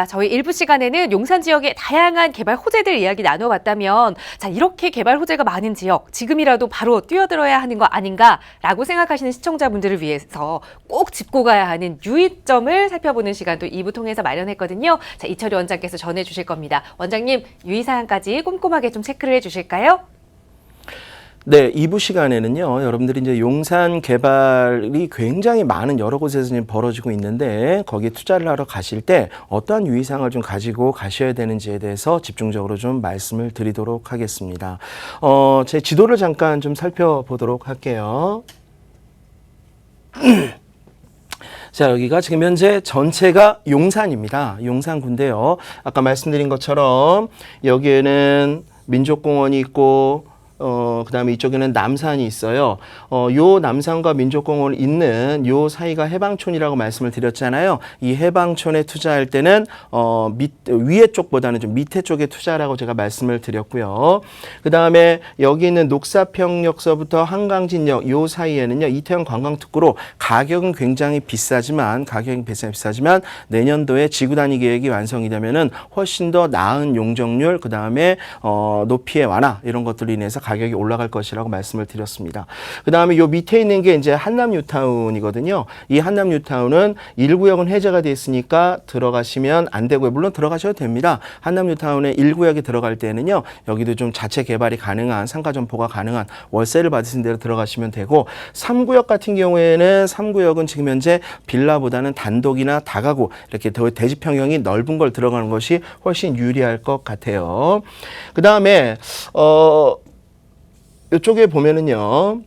저희 일부 시간에는 용산 지역의 다양한 개발 호재들 이야기 나눠봤다면 이렇게 개발 호재가 많은 지역 지금이라도 바로 뛰어들어야 하는 거 아닌가라고 생각하시는 시청자분들을 위해서 꼭 짚고 가야 하는 유의점을 살펴보는 시간도 2부 통해서 마련했거든요. 이철희 원장께서 전해주실 겁니다. 원장님, 유의사항까지 꼼꼼하게 좀 체크를 해주실까요? 네, 2부 시간에는요, 여러분들이 이제 용산 개발이 굉장히 많은 여러 곳에서 지금 벌어지고 있는데, 거기에 투자를 하러 가실 때 어떠한 유의사항을 좀 가지고 가셔야 되는지에 대해서 집중적으로 좀 말씀을 드리도록 하겠습니다. 제 지도를 잠깐 좀 살펴보도록 할게요. 자, 여기가 지금 현재 전체가 용산입니다. 용산구인데요. 아까 말씀드린 것처럼 여기에는 민족공원이 있고, 그 다음에 이쪽에는 남산이 있어요. 요 남산과 민족공원이 있는 요 사이가 해방촌이라고 말씀을 드렸잖아요. 이 해방촌에 투자할 때는, 위에 쪽보다는 좀 밑에 쪽에 투자라고 제가 말씀을 드렸고요. 그 다음에 여기 있는 녹사평역서부터 한강진역 요 사이에는요, 이태원 관광특구로 가격은 굉장히 비싸지만, 내년도에 지구 단위 계획이 완성이 되면은 훨씬 더 나은 용적률, 그 다음에, 높이의 완화, 이런 것들로 인해서 가격이 올라갈 것이라고 말씀을 드렸습니다. 그 다음에 요 밑에 있는 게 이제 한남 뉴타운이거든요. 이 한남 뉴타운은 1구역은 해제가 돼 있으니까 들어가시면 안 되고요. 물론 들어가셔도 됩니다. 한남 뉴타운의 1구역에 들어갈 때는요, 여기도 좀 자체 개발이 가능한, 상가 점포가 가능한 월세를 받으신 대로 들어가시면 되고, 3구역 같은 경우에는 3구역은 지금 현재 빌라보다는 단독이나 다가구, 이렇게 더 대지 평형이 넓은 걸 들어가는 것이 훨씬 유리할 것 같아요. 그 다음에, 이쪽에 보면은요,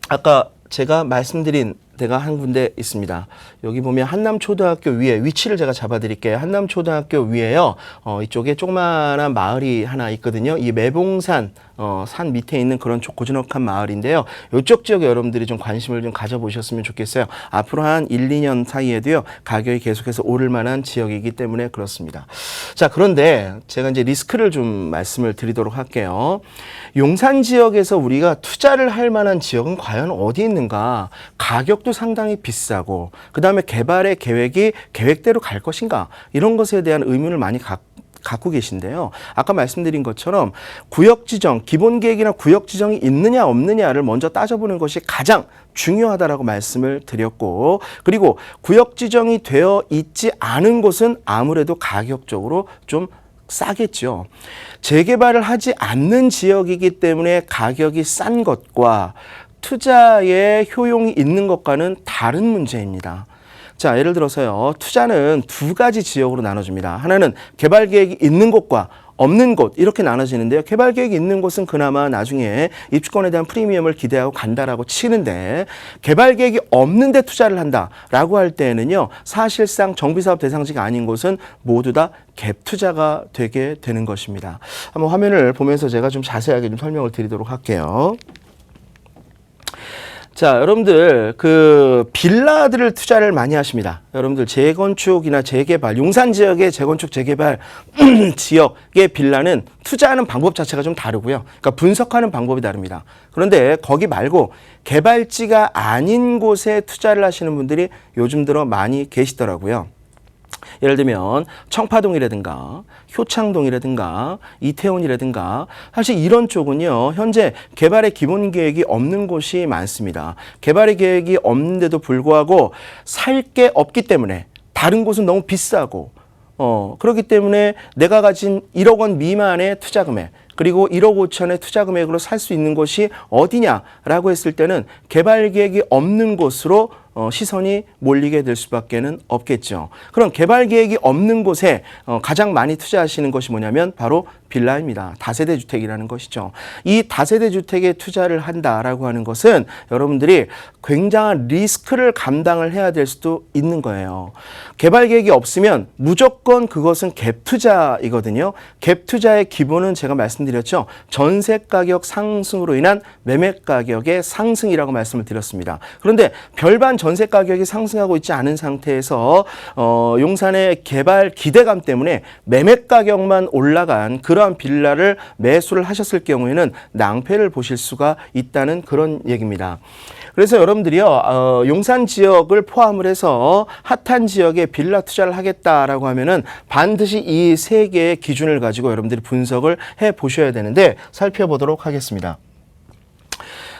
아까 제가 말씀드린 데가 한 군데 있습니다. 여기 보면 한남초등학교 위에 위치를 제가 잡아드릴게요. 한남초등학교 위에요. 이쪽에 조그마한 마을이 하나 있거든요. 이 매봉산 산 밑에 있는 그런 고즈넉한 마을인데요. 이쪽 지역에 여러분들이 좀 관심을 좀 가져보셨으면 좋겠어요. 앞으로 한 1, 2년 사이에도요, 가격이 계속해서 오를 만한 지역이기 때문에 그렇습니다. 자, 그런데 제가 이제 리스크를 좀 말씀을 드리도록 할게요. 용산 지역에서 우리가 투자를 할 만한 지역은 과연 어디 있는가? 가격도 상당히 비싸고, 그 다음에 개발의 계획이 계획대로 갈 것인가? 이런 것에 대한 의문을 많이 갖고 계신데요. 아까 말씀드린 것처럼 구역 지정, 기본 계획이나 구역 지정이 있느냐 없느냐를 먼저 따져보는 것이 가장 중요하다라고 말씀을 드렸고, 그리고 구역 지정이 되어 있지 않은 곳은 아무래도 가격적으로 좀 싸겠죠. 재개발을 하지 않는 지역이기 때문에 가격이 싼 것과 투자에 효용이 있는 것과는 다른 문제입니다. 자, 예를 들어서요, 투자는 두 가지 지역으로 나눠집니다. 하나는 개발 계획이 있는 곳과 없는 곳, 이렇게 나눠지는데요. 개발 계획이 있는 곳은 그나마 나중에 입주권에 대한 프리미엄을 기대하고 간다라고 치는데, 개발 계획이 없는데 투자를 한다라고 할 때는요, 사실상 정비사업 대상지가 아닌 곳은 모두 다 갭 투자가 되게 되는 것입니다. 한번 화면을 보면서 제가 좀 자세하게 좀 설명을 드리도록 할게요. 자, 여러분들 빌라들을 투자를 많이 하십니다. 여러분들 재건축이나 재개발, 용산 지역의 재건축 재개발 지역의 빌라는 투자하는 방법 자체가 좀 다르고요. 그러니까 분석하는 방법이 다릅니다. 그런데 거기 말고 개발지가 아닌 곳에 투자를 하시는 분들이 요즘 들어 많이 계시더라고요. 예를 들면 청파동이라든가 효창동이라든가 이태원이라든가, 사실 이런 쪽은요, 현재 개발의 기본 계획이 없는 곳이 많습니다. 개발의 계획이 없는데도 불구하고 살 게 없기 때문에, 다른 곳은 너무 비싸고, 그렇기 때문에 내가 가진 1억 원 미만의 투자 금액, 그리고 1억 5천의 투자 금액으로 살 수 있는 곳이 어디냐라고 했을 때는 개발 계획이 없는 곳으로 시선이 몰리게 될 수밖에는 없겠죠. 그럼 개발 계획이 없는 곳에 가장 많이 투자하시는 것이 뭐냐면 바로 빌라입니다. 다세대 주택이라는 것이죠. 이 다세대 주택에 투자를 한다라고 하는 것은 여러분들이 굉장한 리스크를 감당을 해야 될 수도 있는 거예요. 개발 계획이 없으면 무조건 그것은 갭 투자이거든요. 갭 투자의 기본은 제가 말씀드렸죠. 전세 가격 상승으로 인한 매매 가격의 상승이라고 말씀을 드렸습니다. 그런데 별반 전세 가격이 상승하고 있지 않은 상태에서 용산의 개발 기대감 때문에 매매 가격만 올라간 그러한 빌라를 매수를 하셨을 경우에는 낭패를 보실 수가 있다는 그런 얘기입니다. 그래서 여러분들이요, 용산 지역을 포함을 해서 핫한 지역에 빌라 투자를 하겠다라고 하면은 반드시 이 세 개의 기준을 가지고 여러분들이 분석을 해 보셔야 되는데 살펴보도록 하겠습니다.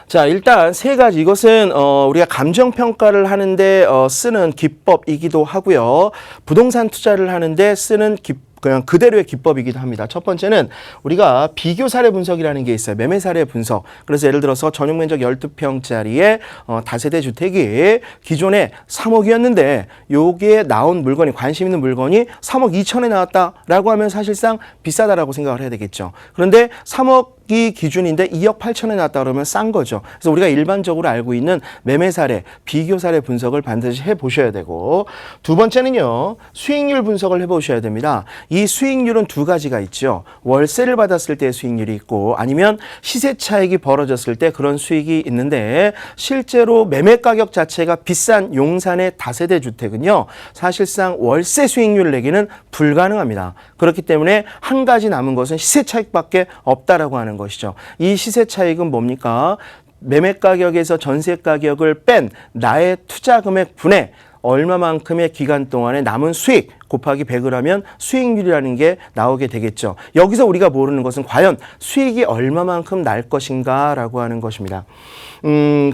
자, 일단 세 가지. 이것은 우리가 감정 평가를 하는데 쓰는 기법이기도 하고요. 부동산 투자를 하는데 쓰는 그냥 그대로의 기법이기도 합니다. 첫 번째는 우리가 비교 사례 분석이라는 게 있어요. 매매 사례 분석. 그래서 예를 들어서 전용 면적 12평짜리의 다세대 주택이 기존에 3억이었는데 여기에 나온 물건이 관심 있는 물건이 3억 2천에 나왔다라고 하면 사실상 비싸다라고 생각을 해야 되겠죠. 그런데 3억이 기준인데 2억 8천에 나왔다 그러면 싼 거죠. 그래서 우리가 일반적으로 알고 있는 매매 사례, 비교 사례 분석을 반드시 해 보셔야 되고, 두 번째는요, 수익률 분석을 해 보셔야 됩니다. 이 수익률은 두 가지가 있죠. 월세를 받았을 때의 수익률이 있고 아니면 시세 차익이 벌어졌을 때 그런 수익이 있는데, 실제로 매매 가격 자체가 비싼 용산의 다세대 주택은요, 사실상 월세 수익률을 내기는 불가능합니다. 그렇기 때문에 한 가지 남은 것은 시세 차익밖에 없다라고 하는 것이죠. 이 시세 차익은 뭡니까? 매매 가격에서 전세 가격을 뺀 나의 투자 금액 분의 얼마만큼의 기간 동안에 남은 수익 곱하기 100을 하면 수익률이라는 게 나오게 되겠죠. 여기서 우리가 모르는 것은 과연 수익이 얼마만큼 날 것인가라고 하는 것입니다.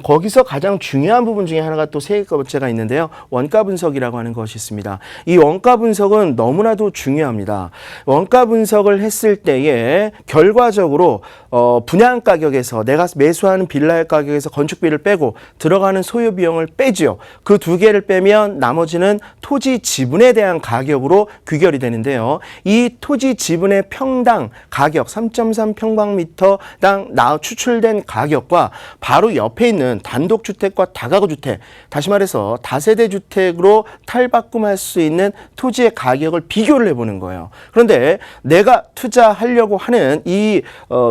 거기서 가장 중요한 부분 중에 하나가 또 세 번째가 있는데요. 원가 분석이라고 하는 것이 있습니다. 이 원가 분석은 너무나도 중요합니다. 원가 분석을 했을 때에 결과적으로 분양 가격에서 내가 매수하는 빌라의 가격에서 건축비를 빼고 들어가는 소요 비용을 빼지요. 그 두 개를 빼면 나머지는 토지 지분에 대한 가격으로 귀결이 되는데요. 이 토지 지분의 평당 가격 3.3평방미터당 추출된 가격과 바로 옆에 있는 단독주택과 다가구주택, 다시 말해서 다세대 주택으로 탈바꿈할 수 있는 토지의 가격을 비교를 해보는 거예요. 그런데 내가 투자하려고 하는 이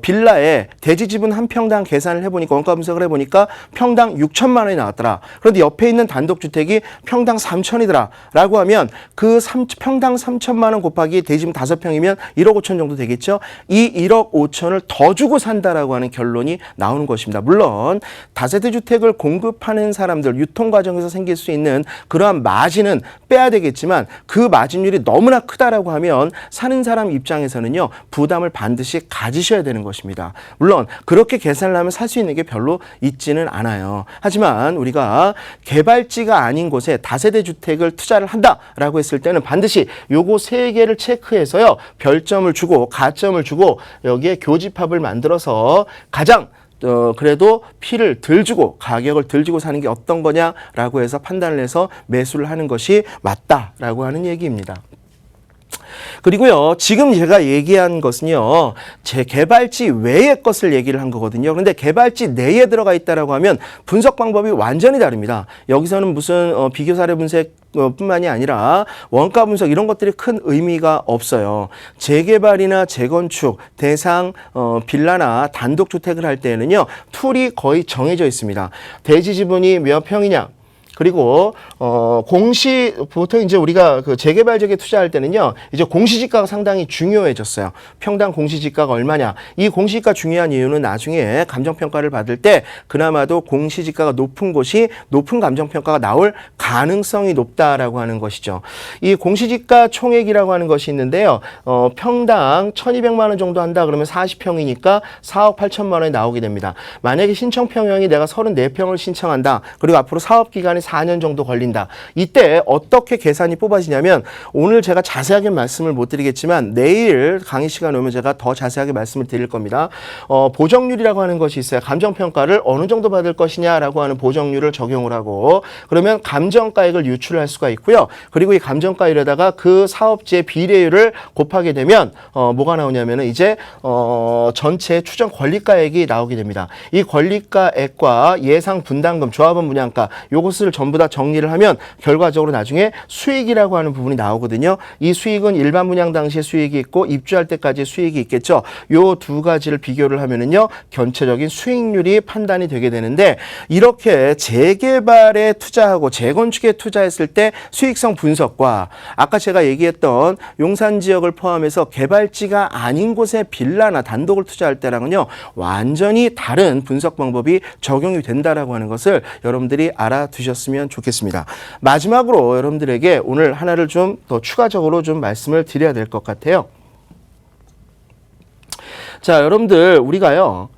빌라의 대지 지분 한 평당 계산을 해보니까, 원가 분석을 해보니까 평당 6천만 원이 나왔더라. 그런데 옆에 있는 단독주택이 평당 3천이더라 라고 하면 그 평당 3천만 원 곱하기 대지분 5평이면 1억 5천 정도 되겠죠. 이 1억 5천을 더 주고 산다라고 하는 결론이 나오는 것입니다. 물론 다세대 주택을 공급하는 사람들, 유통 과정에서 생길 수 있는 그러한 마진은 빼야 되겠지만 그 마진율이 너무나 크다라고 하면 사는 사람 입장에서는요, 부담을 반드시 가지셔야 되는 것입니다. 물론 그렇게 계산을 하면 살 수 있는 게 별로 있지는 않아요. 하지만 우리가 개발지가 아닌 곳에 다세대 주택을 투자를 한다라고 했을 때는 반드시 요거 세 개를 체크해서요, 별점을 주고 가점을 주고 여기에 교집합을 만들어서 가장 그래도 피를 덜 주고 가격을 덜 주고 사는 게 어떤 거냐라고 해서 판단을 해서 매수를 하는 것이 맞다라고 하는 얘기입니다. 그리고요, 지금 제가 얘기한 것은요, 제 개발지 외의 것을 얘기를 한 거거든요. 그런데 개발지 내에 들어가 있다라고 하면 분석 방법이 완전히 다릅니다. 여기서는 무슨 비교 사례 분석 뿐만이 아니라 원가 분석 이런 것들이 큰 의미가 없어요. 재개발이나 재건축, 대상 빌라나 단독주택을 할 때는요, 툴이 거의 정해져 있습니다. 대지 지분이 몇 평이냐, 그리고 보통 이제 우리가 그 재개발 지역에 투자할 때는요, 이제 공시지가가 상당히 중요해졌어요. 평당 공시지가가 얼마냐. 이 공시지가 중요한 이유는 나중에 감정평가를 받을 때 그나마도 공시지가가 높은 곳이 높은 감정평가가 나올 가능성이 높다라고 하는 것이죠. 이 공시지가 총액이라고 하는 것이 있는데요. 평당 1,200만 원 정도 한다 그러면 40평이니까 4억 8천만 원이 나오게 됩니다. 만약에 신청평형이 내가 34평을 신청한다. 그리고 앞으로 사업기간이 4년 정도 걸린다. 이때 어떻게 계산이 뽑아지냐면, 오늘 제가 자세하게 말씀을 못 드리겠지만 내일 강의 시간 오면 제가 더 자세하게 말씀을 드릴 겁니다. 보정률이라고 하는 것이 있어요. 감정평가를 어느 정도 받을 것이냐라고 하는 보정률을 적용을 하고, 그러면 감정가액을 유출할 수가 있고요. 그리고 이 감정가액에다가 그 사업지의 비례율을 곱하게 되면 뭐가 나오냐면은 이제 전체 추정 권리가액이 나오게 됩니다. 이 권리가액과 예상 분담금, 조합원 분양가, 요것을 전부 다 정리를 하면 결과적으로 나중에 수익이라고 하는 부분이 나오거든요. 이 수익은 일반 분양 당시의 수익이 있고 입주할 때까지의 수익이 있겠죠. 요 두 가지를 비교를 하면은요, 전체적인 수익률이 판단이 되게 되는데, 이렇게 재개발에 투자하고 재건축에 투자했을 때 수익성 분석과 아까 제가 얘기했던 용산 지역을 포함해서 개발지가 아닌 곳에 빌라나 단독을 투자할 때랑은요, 완전히 다른 분석 방법이 적용이 된다라고 하는 것을 여러분들이 알아두셨으면 좋겠습니다. 마지막으로 여러분들에게 오늘 하나를 좀 더 추가적으로 좀 말씀을 드려야 될 것 같아요. 자, 여러분들 우리가요,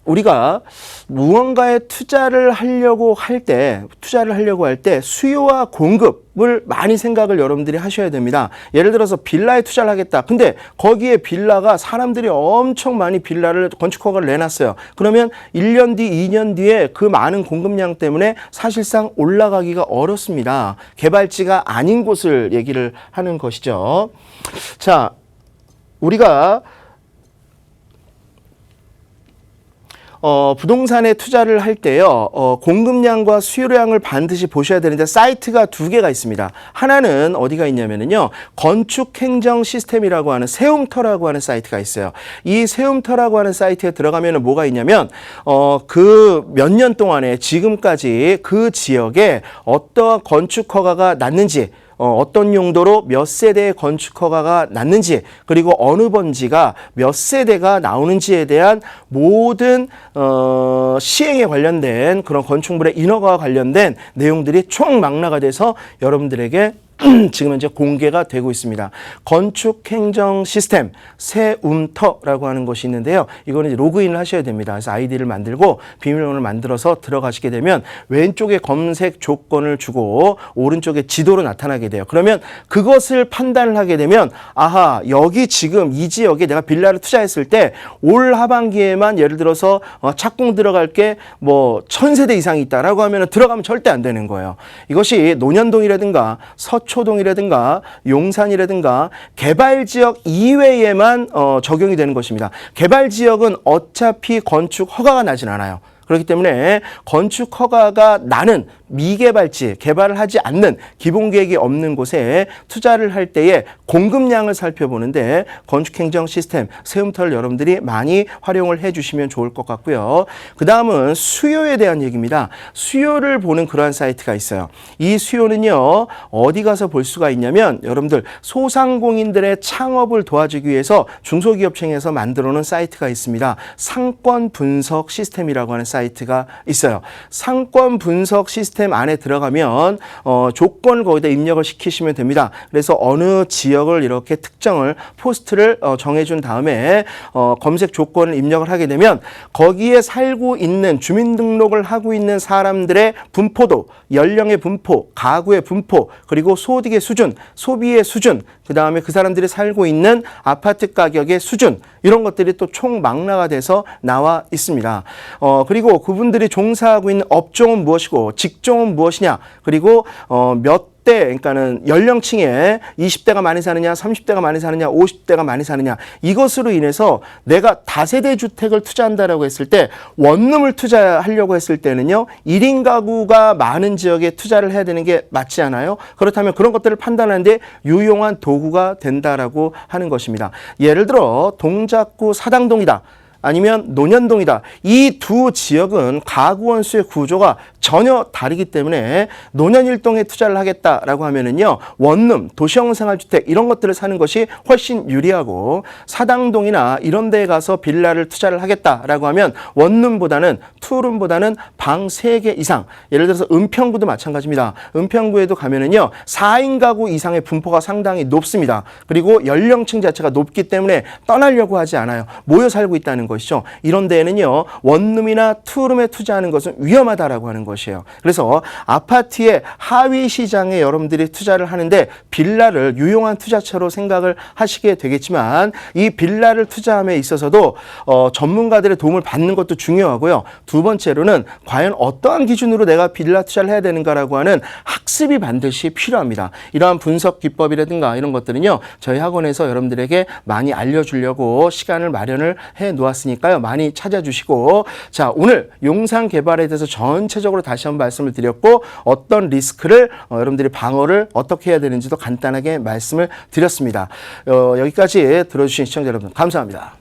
우리가 무언가에 투자를 하려고 할 때 수요와 공급을 많이 생각을 여러분들이 하셔야 됩니다. 예를 들어서 빌라에 투자를 하겠다. 근데 거기에 빌라가 사람들이 엄청 많이 빌라를 건축 허가를 내놨어요. 그러면 1년 뒤, 2년 뒤에 그 많은 공급량 때문에 사실상 올라가기가 어렵습니다. 개발지가 아닌 곳을 얘기를 하는 것이죠. 자, 우리가 부동산에 투자를 할 때요, 공급량과 수요량을 반드시 보셔야 되는데 사이트가 두 개가 있습니다. 하나는 어디가 있냐면요, 건축행정 시스템이라고 하는 세움터라고 하는 사이트가 있어요. 이 세움터라고 하는 사이트에 들어가면 뭐가 있냐면, 그 몇 년 동안에 지금까지 그 지역에 어떠한 건축 허가가 났는지, 어떤 용도로 몇 세대의 건축 허가가 났는지, 그리고 어느 번지가 몇 세대가 나오는지에 대한 모든 시행에 관련된 그런 건축물의 인허가와 관련된 내용들이 총망라가 돼서 여러분들에게 지금 현재 공개가 되고 있습니다. 건축행정 시스템 세움터라고 하는 것이 있는데요. 이거는 로그인을 하셔야 됩니다. 그래서 아이디를 만들고 비밀번호를 만들어서 들어가시게 되면 왼쪽에 검색 조건을 주고 오른쪽에 지도로 나타나게 돼요. 그러면 그것을 판단을 하게 되면, 아하, 여기 지금 이 지역에 내가 빌라를 투자했을 때 올 하반기에만 예를 들어서 착공 들어갈 게 뭐 1000세대 이상이 있다라고 하면 들어가면 절대 안 되는 거예요. 이것이 논현동이라든가 서초동이라든가 용산이라든가 개발지역 이외에만 적용이 되는 것입니다. 개발지역은 어차피 건축 허가가 나진 않아요. 그렇기 때문에 건축 허가가 나는 미개발지, 개발을 하지 않는 기본계획이 없는 곳에 투자를 할 때에 공급량을 살펴보는데 건축행정 시스템 세움터를 여러분들이 많이 활용을 해주시면 좋을 것 같고요. 그 다음은 수요에 대한 얘기입니다. 수요를 보는 그러한 사이트가 있어요. 이 수요는요, 어디 가서 볼 수가 있냐면, 여러분들 소상공인들의 창업을 도와주기 위해서 중소기업청에서 만들어 놓은 사이트가 있습니다. 상권 분석 시스템이라고 하는 사이트가 있어요. 상권 분석 시스템 안에 들어가면 조건을 거기다 입력을 시키시면 됩니다. 그래서 어느 지역을 이렇게 특정을 포스트를 정해준 다음에 검색 조건을 입력을 하게 되면 거기에 살고 있는, 주민등록을 하고 있는 사람들의 분포도, 연령의 분포, 가구의 분포, 그리고 소득의 수준, 소비의 수준, 그 다음에 그 사람들이 살고 있는 아파트 가격의 수준, 이런 것들이 또 총망라가 돼서 나와 있습니다. 그리고 그분들이 종사하고 있는 업종은 무엇이고 직종은 무엇이냐, 그리고 몇 대, 그러니까는 연령층에 20대가 많이 사느냐, 30대가 많이 사느냐, 50대가 많이 사느냐, 이것으로 인해서 내가 다세대 주택을 투자한다라고 했을 때, 원룸을 투자하려고 했을 때는요, 1인 가구가 많은 지역에 투자를 해야 되는 게 맞지 않아요? 그렇다면 그런 것들을 판단하는데 유용한 도구가 된다라고 하는 것입니다. 예를 들어 동작구 사당동이다, 아니면 논현동이다. 이 두 지역은 가구 원수의 구조가 전혀 다르기 때문에 논현일동에 투자를 하겠다라고 하면은요, 원룸, 도시형 생활주택 이런 것들을 사는 것이 훨씬 유리하고, 사당동이나 이런 데에 가서 빌라를 투자를 하겠다라고 하면 원룸보다는 투룸보다는 방 3개 이상, 예를 들어서 은평구도 마찬가지입니다. 은평구에도 가면은요, 4인 가구 이상의 분포가 상당히 높습니다. 그리고 연령층 자체가 높기 때문에 떠나려고 하지 않아요. 모여 살고 있다는 것이죠. 이런 데에는요, 원룸이나 투룸에 투자하는 것은 위험하다라고 하는 것이에요. 그래서 아파트의 하위 시장에 여러분들이 투자를 하는데 빌라를 유용한 투자처로 생각을 하시게 되겠지만, 이 빌라를 투자함에 있어서도 전문가들의 도움을 받는 것도 중요하고요. 두 번째로는 과연 어떠한 기준으로 내가 빌라 투자를 해야 되는가라고 하는 학습이 반드시 필요합니다. 이러한 분석 기법이라든가 이런 것들은요, 저희 학원에서 여러분들에게 많이 알려주려고 시간을 마련을 해 놓았습니다. 나왔으니까요. 많이 찾아주시고 자 오늘 용산 개발에 대해서 전체적으로 다시 한번 말씀을 드렸고 어떤 리스크를 여러분들이 방어를 어떻게 해야 되는지도 간단하게 말씀을 드렸습니다. 여기까지 들어주신 시청자 여러분 감사합니다.